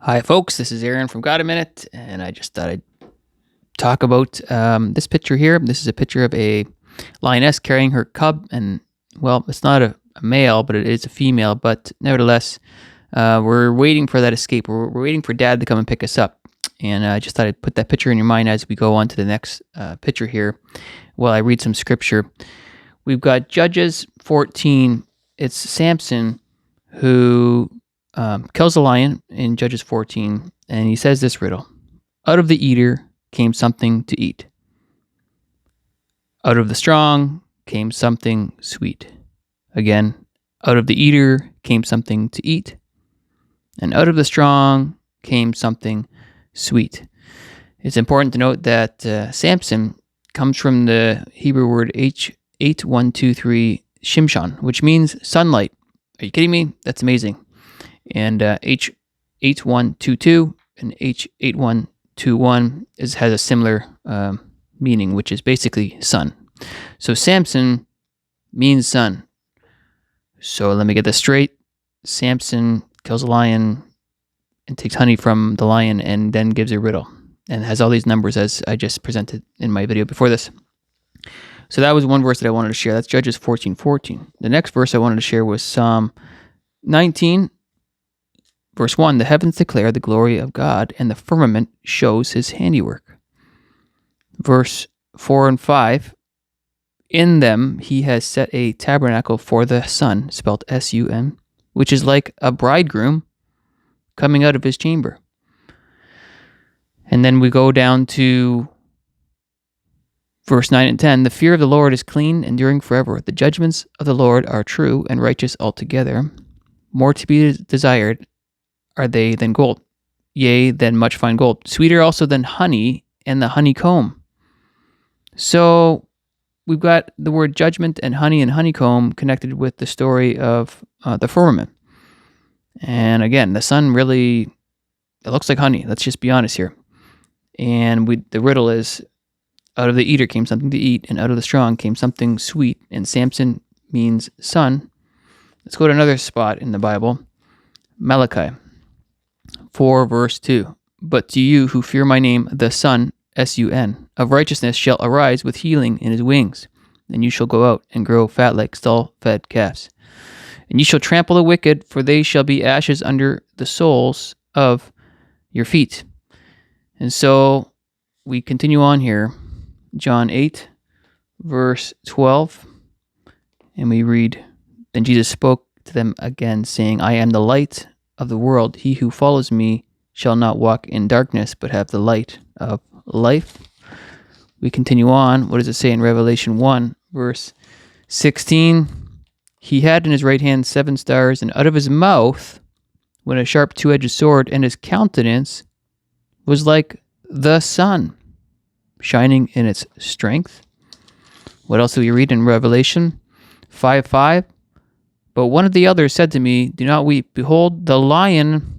Hi, folks. This is Aaron from Got a Minute, and I just thought I'd talk about this picture here. This is a picture of a lioness carrying her cub, and well, it's not a male, but it is a female. But nevertheless, we're waiting for that escape. We're waiting for Dad to come and pick us up, and I just thought I'd put that picture in your mind as we go on to the next picture here. While I read some scripture, we've got Judges 14. It's Samson who kills a lion in Judges 14, and he says this riddle: out of the eater came something to eat. Out of the strong came something sweet. Again, out of the eater came something to eat, and out of the strong came something sweet. It's important to note that Samson comes from the Hebrew word H8123 Shimshon, which means sunlight. Are you kidding me? That's amazing. And H8122 and H8121 has a similar meaning, which is basically sun. So Samson means sun. So let me get this straight. Samson kills a lion and takes honey from the lion and then gives a riddle, and has all these numbers as I just presented in my video before this. So that was one verse that I wanted to share. That's Judges 14:14. The next verse I wanted to share was Psalm 19, verse 1. The heavens declare the glory of God, and the firmament shows his handiwork. Verse 4 and 5. In them he has set a tabernacle for the sun, spelled S-U-N, which is like a bridegroom coming out of his chamber. And then we go down to verse 9 and 10. The fear of the Lord is clean, enduring forever. The judgments of the Lord are true and righteous altogether. More to be desired are they than gold, yea, than much fine gold, sweeter also than honey and the honeycomb. So we've got the word judgment and honeycomb connected with the story of the firmament. And again, the sun really, it looks like honey. Let's just be honest here. And the riddle is, out of the eater came something to eat, and out of the strong came something sweet. And Samson means sun. Let's go to another spot in the Bible. Malachi 4, verse 2. But to you who fear my name, the Son, S-U-N, of righteousness shall arise with healing in his wings. And you shall go out and grow fat like stall-fed calves. And you shall trample the wicked, for they shall be ashes under the soles of your feet. And so we continue on here. John 8, verse 12. And we read, Then Jesus spoke to them again, saying, I am the light of the world. He who follows me shall not walk in darkness, but have the light of life. We continue on. What does it say in Revelation 1, verse 16? He had in his right hand 7 stars, and out of his mouth went a sharp two-edged sword, and his countenance was like the sun, shining in its strength. What else do we read in Revelation 5:5? But one of the others said to me, Do not weep. Behold, the Lion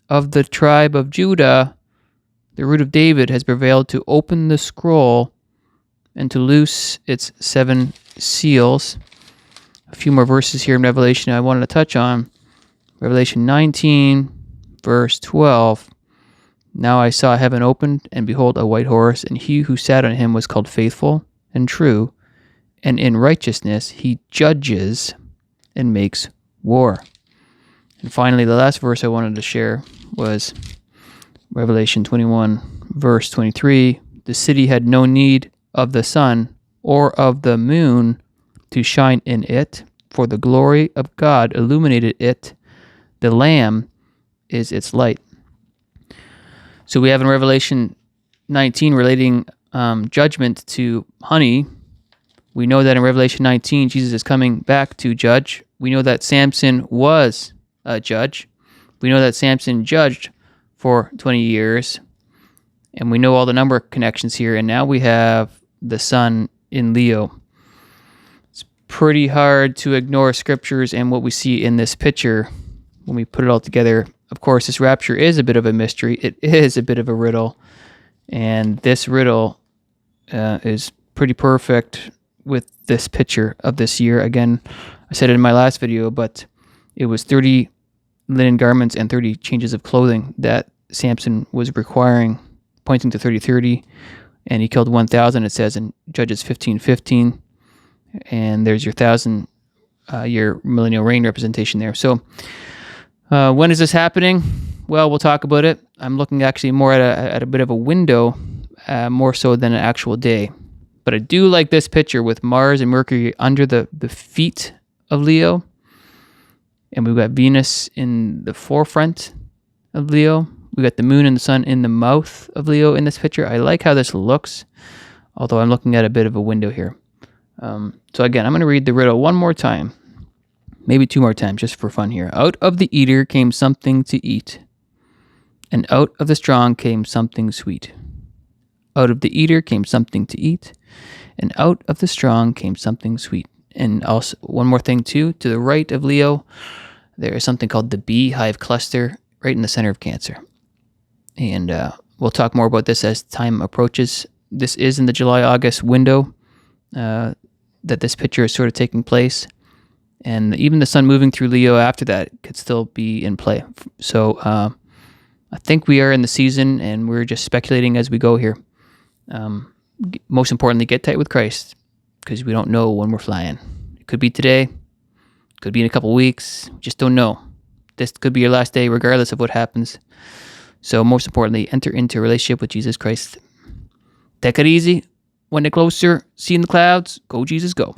of the tribe of Judah, the root of David, has prevailed to open the scroll and to loose its 7 seals. A few more verses here in Revelation I wanted to touch on. Revelation 19, verse 12. Now I saw heaven opened, and behold, a white horse, and he who sat on him was called Faithful and True, and in righteousness he judges and makes war. And finally, the last verse I wanted to share was Revelation 21, verse 23. The city had no need of the sun or of the moon to shine in it, for the glory of God illuminated it. The Lamb is its light. So we have in Revelation 19 relating judgment to honey. We know that in Revelation 19, Jesus is coming back to judge. We know that Samson was a judge. We know that Samson judged for 20 years. And we know all the number connections here. And now we have the sun in Leo. It's pretty hard to ignore scriptures and what we see in this picture when we put it all together. Of course, this rapture is a bit of a mystery. It is a bit of a riddle. And this riddle is pretty perfect with this picture of this year. Again, I said it in my last video, but it was 30 linen garments and 30 changes of clothing that Samson was requiring, pointing to 30:30, and he killed 1,000. It says in Judges 15:15, and there's your 1,000-year millennial reign representation there. So when is this happening? Well, we'll talk about it. I'm looking actually more at a bit of a window, more so than an actual day. But I do like this picture with Mars and Mercury under the feet of Leo. And we've got Venus in the forefront of Leo. We got the moon and the sun in the mouth of Leo in this picture. I like how this looks, although I'm looking at a bit of a window here. So again, I'm going to read the riddle one more time, maybe two more times, just for fun here. Out of the eater came something to eat, and out of the strong came something sweet. Out of the eater came something to eat, and out of the strong came something sweet. And also, one more thing too, to the right of Leo, there is something called the beehive cluster right in the center of Cancer. And we'll talk more about this as time approaches. This is in the July-August window that this picture is sort of taking place. And even the sun moving through Leo after that could still be in play. So I think we are in the season, and we're just speculating as we go here. Most importantly, get tight with Christ, because we don't know when we're flying. It could be today, could be in a couple weeks, we just don't know. This could be your last day regardless of what happens. So most importantly, enter into a relationship with Jesus Christ. Take it easy. When they're closer, see in the clouds, go Jesus, go.